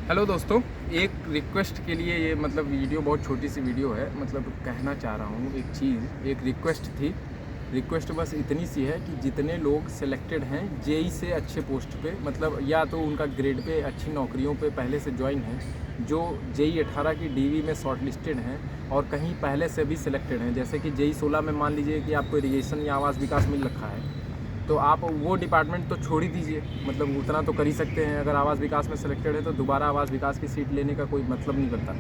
Hello दोस्तों, एक request के लिए ये वीडियो बहुत छोटी सी वीडियो है। कहना चाह रहा हूँ एक चीज़, एक रिक्वेस्ट थी। रिक्वेस्ट बस इतनी सी है कि जितने लोग सिलेक्टेड हैं जेई से अच्छे पोस्ट पे, या तो उनका ग्रेड पे अच्छी नौकरियों पे पहले से ज्वाइन है, जो जेई 18 की डीवी में शॉर्ट लिस्टेड हैं और कहीं पहले से भी सिलेक्टेड हैं। जैसे कि जेई 16 में मान लीजिए कि आपको इरिगेशन या आवास विकास मिल रखा है, तो आप वो डिपार्टमेंट तो छोड़ ही दीजिए। उतना तो कर ही सकते हैं। अगर आवास विकास में सिलेक्टेड है तो दोबारा आवास विकास की सीट लेने का कोई मतलब नहीं बनता,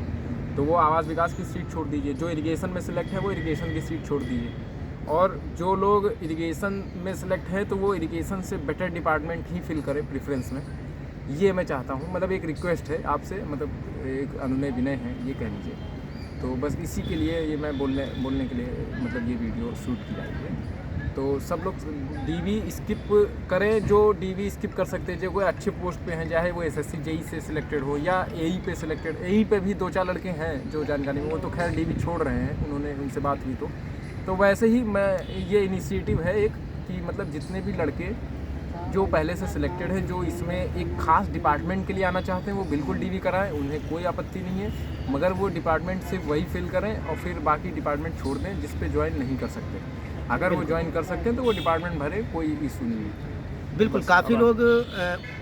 तो वो आवास विकास की सीट छोड़ दीजिए। जो इरिगेशन में सिलेक्ट है वो इरिगेशन की सीट छोड़ दीजिए, और जो लोग इरिगेशन में सिलेक्ट है तो वो इरिगेशन से बेटर डिपार्टमेंट ही फिल करें प्रेफरेंस में। ये मैं चाहता हूँ, एक रिक्वेस्ट है आपसे, एक अनुनय विनय है, ये कह लीजिए। तो बस इसी के लिए ये मैं बोलने के लिए ये वीडियो शूट की जा रही है। तो सब लोग डीवी स्किप करें, जो डीवी स्किप कर सकते हैं, जो कोई अच्छे पोस्ट पे हैं, चाहे वो एसएससी जेई से सिलेक्टेड हो या एई पे सिलेक्टेड। एई पे भी 2-4 लड़के हैं जो जानकारी में, वो तो खैर डीवी छोड़ रहे हैं, उन्होंने उनसे बात हुई। तो वैसे ही मैं, ये इनिशिएटिव है एक कि जितने भी लड़के जो पहले से सिलेक्टेड हैं, जो इसमें एक ख़ास डिपार्टमेंट के लिए आना चाहते हैं, वो बिल्कुल डीवी कराएं, उन्हें कोई आपत्ति नहीं है। मगर वो डिपार्टमेंट सिर्फ वही फिल करें और फिर बाकी डिपार्टमेंट छोड़ दें जिस पे ज्वाइन नहीं कर सकते। अगर वो ज्वाइन कर सकते हैं तो वो डिपार्टमेंट भरे, कोई इशू नहीं है। बिल्कुल, काफ़ी लोग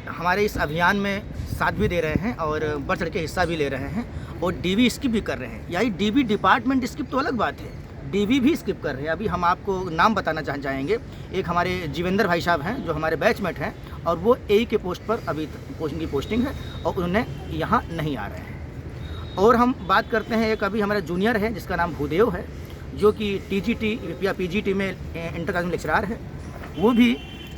हमारे इस अभियान में साथ भी दे रहे हैं और बढ़ चढ़ के हिस्सा भी ले रहे हैं और डीवी स्किप भी कर रहे हैं। यानी डीवी डिपार्टमेंट स्किप तो अलग बात है, डीवी भी स्किप कर रहे हैं। अभी हम आपको नाम बताना चाहेंगे। एक हमारे जीवेंद्र भाई साहब हैं जो हमारे बैचमेट हैं, और वो एई के पोस्ट पर अभी पोस्टिंग है और उन्हें यहाँ नहीं आ रहे हैं। और हम बात करते हैं, एक अभी हमारा जूनियर है जिसका नाम भूदेव है, जो कि टीजीटी या पीजीटी में इंटर कॉलेज लेक्चरार है। वो भी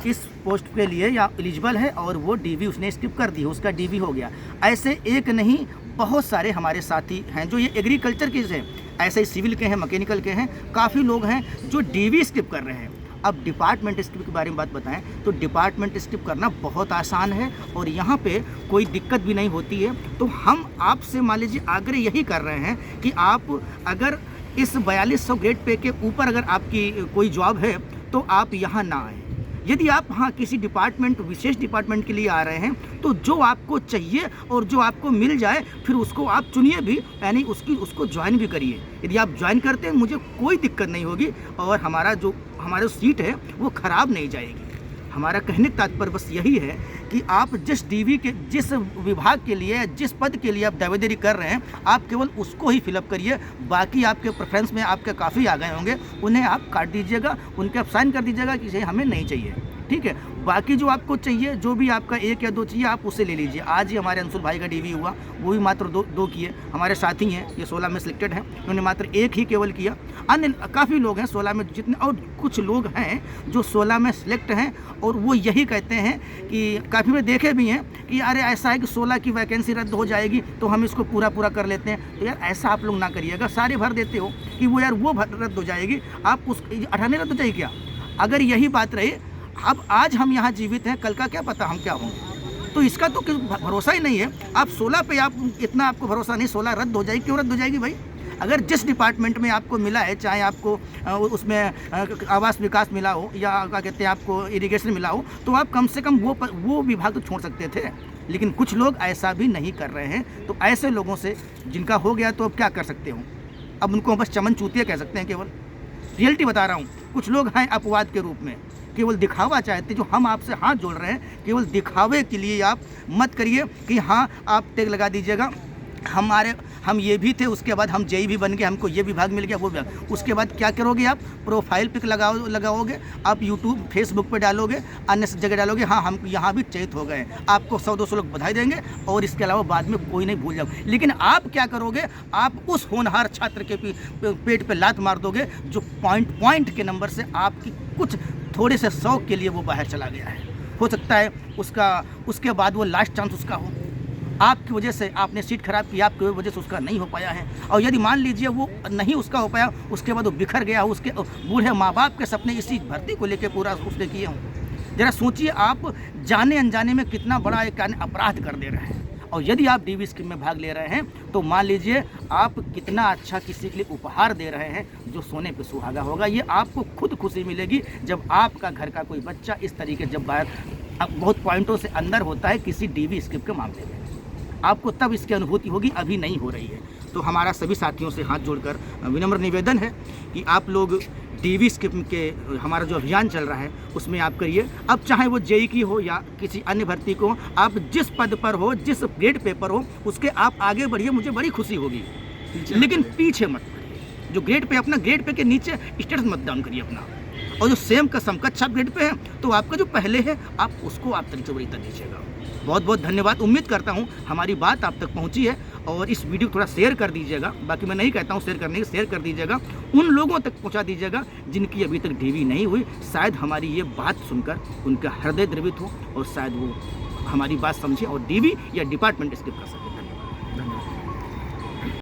इस पोस्ट के लिए या एलिजिबल है और वो डीवी उसने स्किप कर दी, उसका डीवी हो गया। ऐसे एक नहीं, बहुत सारे हमारे साथी हैं जो ये एग्रीकल्चर के हैं, ऐसे ही सिविल के हैं, मैकेनिकल के हैं, काफ़ी लोग हैं जो डीवी स्किप कर रहे हैं। अब डिपार्टमेंट स्किप के बारे में बात बताएं तो डिपार्टमेंट स्किप करना बहुत आसान है और यहाँ पे कोई दिक्कत भी नहीं होती है। तो हम आपसे मान लीजिए आग्रह यही कर रहे हैं कि आप अगर इस 4200 ग्रेड पे के ऊपर अगर आपकी कोई जॉब है तो आप यहाँ ना आए। यदि आप हाँ किसी डिपार्टमेंट, विशेष डिपार्टमेंट के लिए आ रहे हैं, तो जो आपको चाहिए और जो आपको मिल जाए फिर उसको आप चुनिए भी, यानी उसको ज्वाइन भी करिए। यदि आप ज्वाइन करते हैं मुझे कोई दिक्कत नहीं होगी और हमारा सीट है वो ख़राब नहीं जाएगी। हमारा कहने का तात्पर्य बस यही है कि आप जिस डीवी के, जिस विभाग के लिए, जिस पद के लिए आप दावेदारी कर रहे हैं, आप केवल उसको ही फिलअप करिए। बाकी आपके प्रेफरेंस में आपके काफ़ी आ गए होंगे, उन्हें आप काट दीजिएगा, उनके आप साइन कर दीजिएगा कि हमें नहीं चाहिए, ठीक है। बाकी जो आपको चाहिए, जो भी आपका 1 या 2 चाहिए, आप उसे ले लीजिए। आज ही हमारे अंशुल भाई का डीवी हुआ, वो भी मात्र दो किए। हमारे साथी हैं, ये 16 में सिलेक्टेड हैं, उन्होंने मात्र 1 ही केवल किया। अन्य काफ़ी लोग हैं 16 में जितने, और कुछ लोग हैं जो 16 में सिलेक्ट हैं और वो यही कहते हैं कि काफ़ी में देखे भी हैं कि अरे ऐसा है कि 16 की वैकेंसी रद्द हो जाएगी तो हम इसको पूरा कर लेते हैं। तो यार ऐसा आप लोग ना करिएगा, सारे भर देते हो कि वो रद्द हो जाएगी, आप उस 18 रद्द हो जाएगी क्या? अगर यही बात रही, अब आज हम यहाँ जीवित हैं, कल का क्या पता हम क्या होंगे। तो इसका तो भरोसा ही नहीं है। आप 16 पे आप इतना आपको भरोसा नहीं, 16 रद्द हो जाएगी, क्यों रद्द हो जाएगी भाई? अगर जिस डिपार्टमेंट में आपको मिला है, चाहे आपको उसमें आवास विकास मिला हो या क्या कहते हैं आपको इरिगेशन मिला हो, तो आप कम से कम वो विभाग तो छोड़ सकते थे। लेकिन कुछ लोग ऐसा भी नहीं कर रहे हैं। तो ऐसे लोगों से जिनका हो गया तो अब क्या कर सकते हो? अब उनको बस चमन चूतिया कह सकते हैं। केवल रियलिटी बता रहा हूँ। कुछ लोग हैं अपवाद के रूप में, केवल दिखावा चाहते। जो हम आपसे हाथ जोड़ रहे हैं, केवल दिखावे के लिए आप मत करिए कि हाँ आप टैग लगा दीजिएगा हम ये भी थे, उसके बाद हम जेई भी बन गए, हमको ये विभाग मिल गया, वो विभाग। उसके बाद क्या करोगे आप? प्रोफाइल पिक लगाओगे, आप यूट्यूब फेसबुक पे डालोगे, अन्य जगह डालोगे, हाँ हम यहाँ भी चयनित हो गए। आपको 100-200 लोग बधाई देंगे और इसके अलावा बाद में कोई नहीं भूल जाओ। लेकिन आप क्या करोगे? आप उस होनहार छात्र के पेट पे लात मार दोगे जो पॉइंट के नंबर से आपकी कुछ थोड़े से शौक के लिए वो बाहर चला गया है। हो सकता है उसके बाद वो लास्ट चांस उसका हो। आपकी वजह से आपने सीट खराब की, आपकी वजह से उसका नहीं हो पाया है। और यदि मान लीजिए वो नहीं उसका हो पाया, उसके बाद वो बिखर गया हो, उसके बूढ़े माँ बाप के सपने इसी भर्ती को लेकर पूरा उसने किए हों। ज़रा सोचिए, आप जाने अनजाने में कितना बड़ा एक अपराध कर दे रहे हैं। और यदि आप डीवी स्कीम में भाग ले रहे हैं तो मान लीजिए आप कितना अच्छा किसी के लिए उपहार दे रहे हैं जो सोने पे सुहागा होगा। ये आपको खुद खुशी मिलेगी जब आपका घर का कोई बच्चा इस तरीके बहुत पॉइंटों से अंदर होता है किसी डीवी स्कीम के मामले में। आपको तब इसकी अनुभूति होगी, अभी नहीं हो रही है। तो हमारा सभी साथियों से हाथ जोड़कर विनम्र निवेदन है कि आप लोग डीवी स्किप के हमारा जो अभियान चल रहा है उसमें आप करिए। अब चाहे वो जेई की हो या किसी अन्य भर्ती को, आप जिस पद पर हो, जिस ग्रेड पेपर हो, उसके आप आगे बढ़िए, मुझे बड़ी खुशी होगी, लेकिन पीछे मत पड़िए। जो ग्रेड पे, अपना ग्रेड पे के नीचे स्टेटस मत डाउन करिए अपना, और जो सेम का समकक्ष आप ग्रेड पे है तो आपका जो पहले है आप उसको आप तरीके बड़ी तरह दीजिएगा। बहुत बहुत धन्यवाद। उम्मीद करता हूँ हमारी बात आप तक पहुँची है, और इस वीडियो को थोड़ा शेयर कर दीजिएगा। बाकी मैं नहीं कहता हूँ शेयर करने की, शेयर कर दीजिएगा, उन लोगों तक पहुँचा दीजिएगा जिनकी अभी तक डीवी नहीं हुई। शायद हमारी ये बात सुनकर उनका हृदय द्रवित हो और शायद वो हमारी बात समझे और डीवी या डिपार्टमेंट स्किप कर सके।